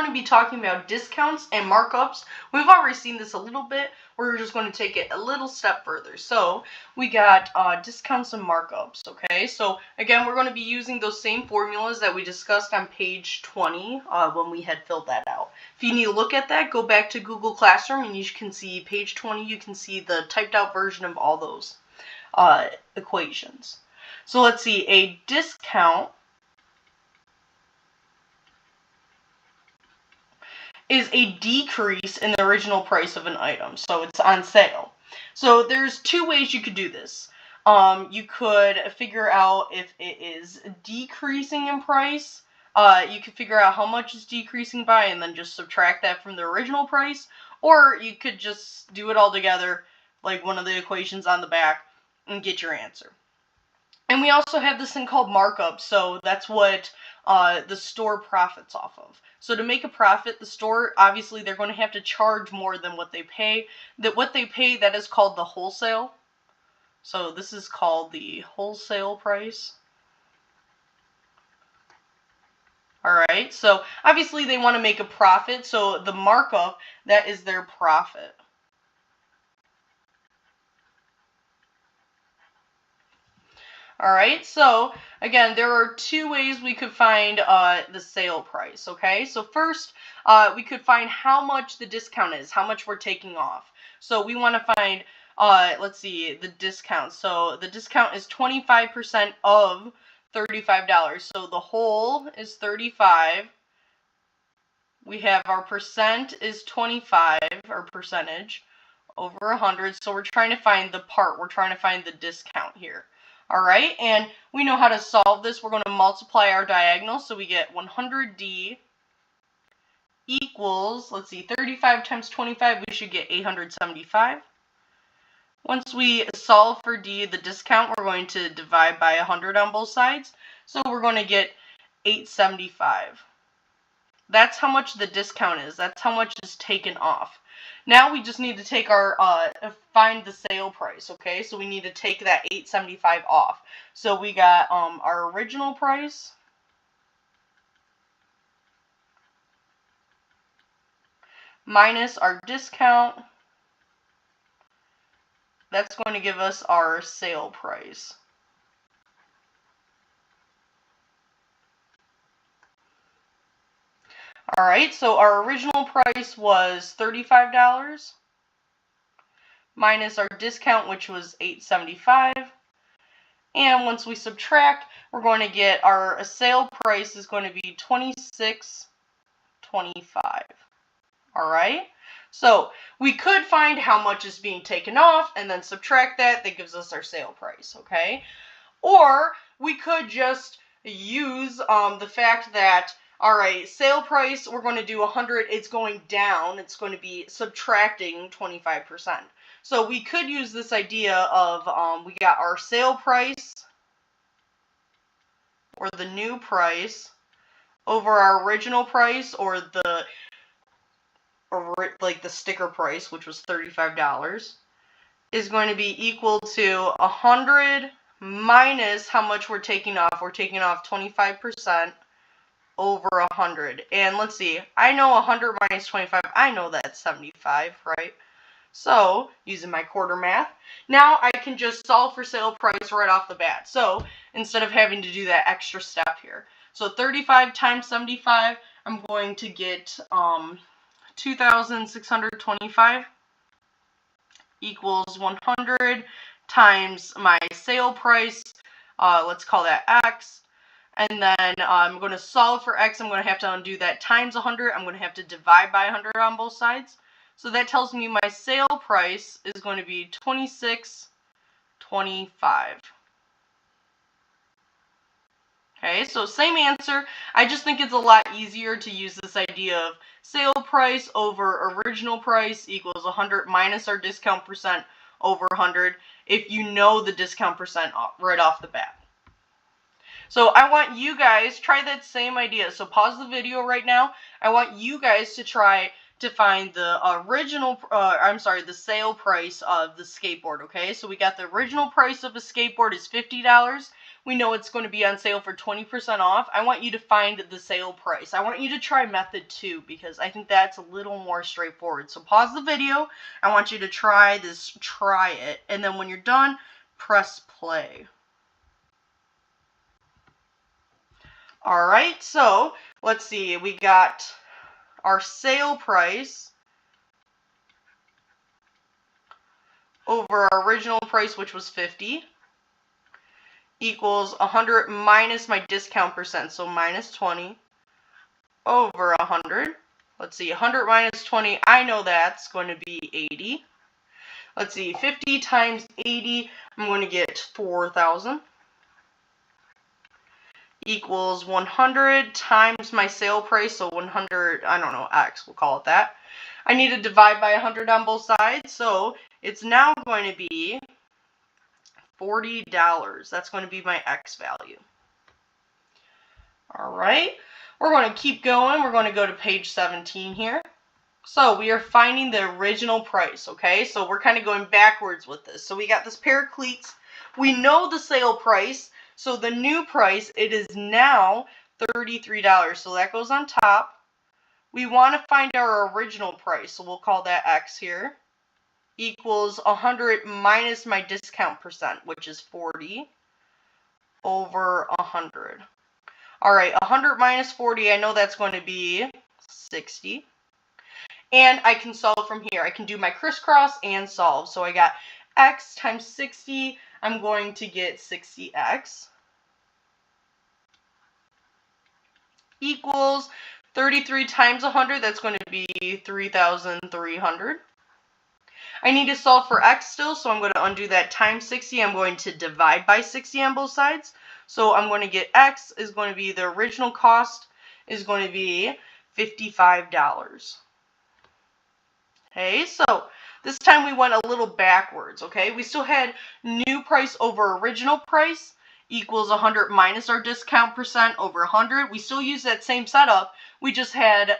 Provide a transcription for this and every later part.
going to be talking about discounts and markups. We've already seen this a little bit. We're just going to take it a little step further. So we got discounts and markups, okay? So again, we're going to be using those same formulas that we discussed on page 20 when we had filled that out. If you need to look at that, go back to Google Classroom and you can see page 20. You can see the typed out version of all those equations. So let's see, a discount is a decrease in the original price of an item. So it's on sale. So there's two ways you could do this. You could figure out if it is decreasing in price. You could figure out how much it's decreasing by and then just subtract that from the original price. Or you could just do it all together, like one of the equations on the back, and get your answer. And we also have this thing called markup, so that's what the store profits off of. So to make a profit, the store, obviously, they're going to have to charge more than what they pay. That is called the wholesale. So this is called the wholesale price. Alright, so obviously they want to make a profit, so the markup, that is their profit. Alright, so again, there are two ways we could find the sale price, okay? So first, we could find how much the discount is, how much we're taking off. So we want to find, let's see, the discount. So the discount is 25% of $35. So the whole is 35. We have our percent is 25, or percentage, over 100. So we're trying to find the part. We're trying to find the discount here. Alright, and we know how to solve this. We're going to multiply our diagonals, so we get 100D equals, let's see, 35 times 25, we should get 875. Once we solve for D, the discount, we're going to divide by 100 on both sides, so we're going to get 875. That's how much the discount is. That's how much is taken off. Now we just need to take our, find the sale price, okay? So we need to take that 875 off. So we got our original price minus our discount. That's going to give us our sale price. Alright, so our original price was $35 minus our discount, which was $875. And once we subtract, we're going to get our sale price is going to be $26.25. Alright, so we could find how much is being taken off and then subtract that. That gives us our sale price, okay? Or we could just use the fact that, alright, sale price, we're going to do 100, it's going down, it's going to be subtracting 25%. So we could use this idea of, we got our sale price, or the new price, over our original price, or like the sticker price, which was $35, is going to be equal to 100 minus how much we're taking off. We're taking off 25%. Over 100. And let's see, I know 100 minus 25, I know that's 75, right? So, using my quarter math, now I can just solve for sale price right off the bat. So, instead of having to do that extra step here. So, 35 times 75, I'm going to get 2,625 equals 100 times my sale price, let's call that X. And then I'm going to solve for X. I'm going to have to undo that times 100. I'm going to have to divide by 100 on both sides. So that tells me my sale price is going to be $26.25. Okay, so same answer. I just think it's a lot easier to use this idea of sale price over original price equals 100 minus our discount percent over 100 if you know the discount percent right off the bat. So I want you guys, try that same idea. So pause the video right now. I want you guys to try to find the the sale price of the skateboard, okay? So we got the original price of a skateboard is $50. we know it's going to be on sale for 20% off. I want you to find the sale price. I want you to try method 2 because I think that's a little more straightforward. So pause the video. I want you to try it, and then when you're done, press play. All right, so let's see. We got our sale price over our original price, which was 50, equals 100 minus my discount percent, so minus 20 over 100. Let's see, 100 minus 20, I know that's going to be 80. Let's see, 50 times 80, I'm going to get 4,000. Equals 100 times my sale price, so 100, I don't know, X, we'll call it that. I need to divide by 100 on both sides, so it's now going to be $40. That's going to be my X value. All right, we're going to keep going. We're going to go to page 17 here. So we are finding the original price, okay? So we're kind of going backwards with this. So we got this pair of cleats. We know the sale price. So the new price, it is now $33. So that goes on top. We want to find our original price. So we'll call that X here. Equals 100 minus my discount percent, which is 40 over 100. All right, 100 minus 40, I know that's going to be 60. And I can solve from here. I can do my crisscross and solve. So I got X times 60. I'm going to get 60X equals 33 times 100. That's going to be 3,300. I need to solve for X still, so I'm going to undo that times 60. I'm going to divide by 60 on both sides. So I'm going to get X is going to be, the original cost is going to be $55. Okay, so this time we went a little backwards, okay? We still had new price over original price equals 100 minus our discount percent over 100. We still use that same setup. We just had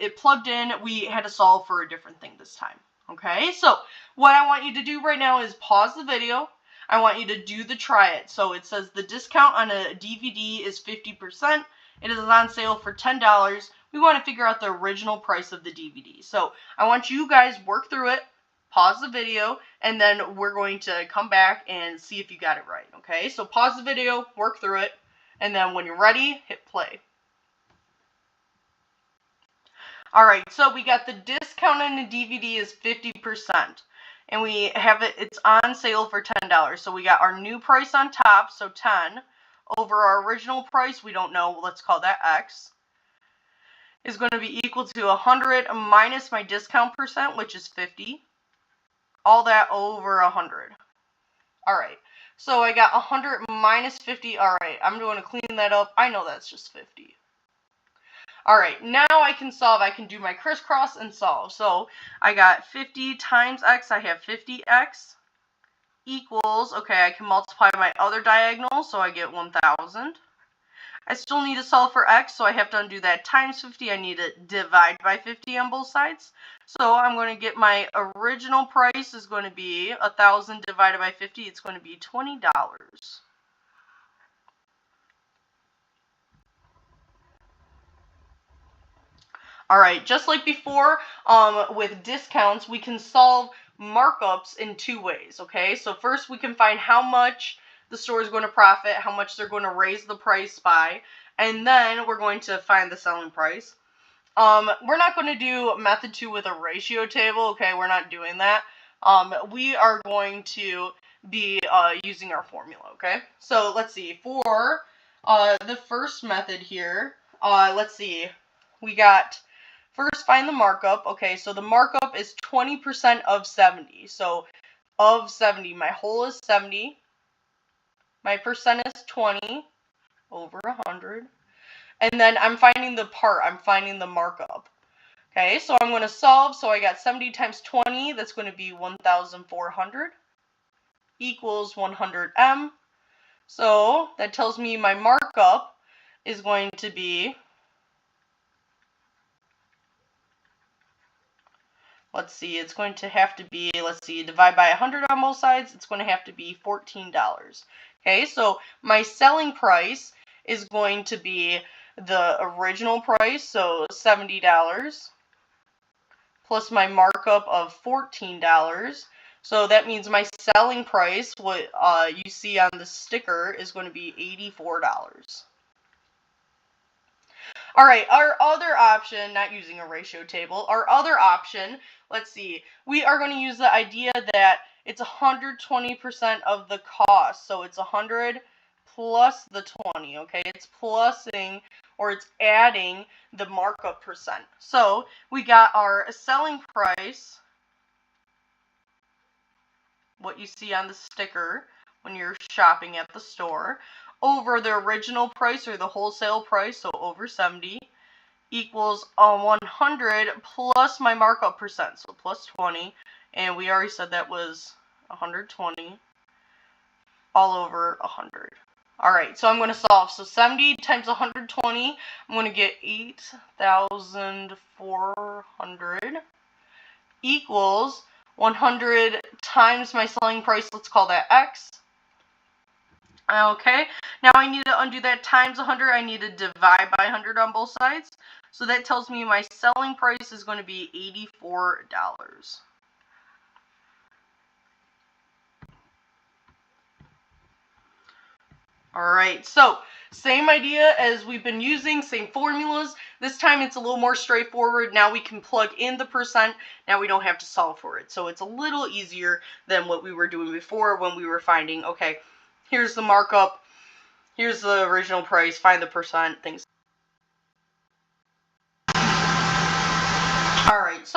it plugged in. We had to solve for a different thing this time, okay? So what I want you to do right now is pause the video. I want you to do the try it. So it says the discount on a DVD is 50%. It is on sale for $10. We want to figure out the original price of the DVD. So I want you guys work through it, pause the video, and then we're going to come back and see if you got it right, okay? So pause the video, work through it, and then when you're ready, hit play. All right, so we got the discount on the DVD is 50%. And we have it, it's on sale for $10. So we got our new price on top, so 10, over our original price, we don't know, let's call that X, is going to be equal to 100 minus my discount percent, which is 50. All that over 100. All right, so I got 100 minus 50. All right, I'm going to clean that up. I know that's just 50. All right, now I can solve. I can do my crisscross and solve. So I got 50 times X. I have 50X equals, okay, I can multiply my other diagonal, so I get 1,000. I still need to solve for X, so I have to undo that times 50. I need to divide by 50 on both sides. So I'm going to get my original price is going to be 1,000 divided by 50. It's going to be $20. All right, just like before, with discounts, we can solve markups in two ways, okay? So first we can find how much the store is going to profit, how much they're going to raise the price by, and then we're going to find the selling price. We're not going to do method 2 with a ratio table, okay? We're not doing that. We are going to be using our formula, okay? So let's see, for the first method here, let's see, we got... First, find the markup. Okay, so the markup is 20% of 70. So, of 70, my whole is 70. My percent is 20 over 100. And then I'm finding the part. I'm finding the markup. Okay, so I'm going to solve. So I got 70 times 20. That's going to be 1,400 equals 100M. So that tells me my markup is going to be... Let's see, it's going to have to be, let's see, divide by 100 on both sides, it's going to have to be $14. Okay, so my selling price is going to be the original price, so $70, plus my markup of $14. So that means my selling price, what you see on the sticker, is going to be $84. All right, our other option, not using a ratio table, our other option, let's see, we are going to use the idea that it's 120% of the cost. So it's 100 plus the 20, okay? It's plussing, or it's adding the markup percent. So we got our selling price, what you see on the sticker when you're shopping at the store, over the original price, or the wholesale price, so over 70, equals 100 plus my markup percent, so plus 20, and we already said that was 120 all over 100. All right, so I'm going to solve. So 70 times 120, I'm going to get 8,400 equals 100 times my selling price, let's call that X. Okay, now I need to undo that times 100. I need to divide by 100 on both sides. So that tells me my selling price is going to be $84. Alright, so same idea as we've been using, same formulas. This time it's a little more straightforward. Now we can plug in the percent. Now we don't have to solve for it. So it's a little easier than what we were doing before when we were finding, okay, here's the markup, here's the original price, find the percent, things. Alright, so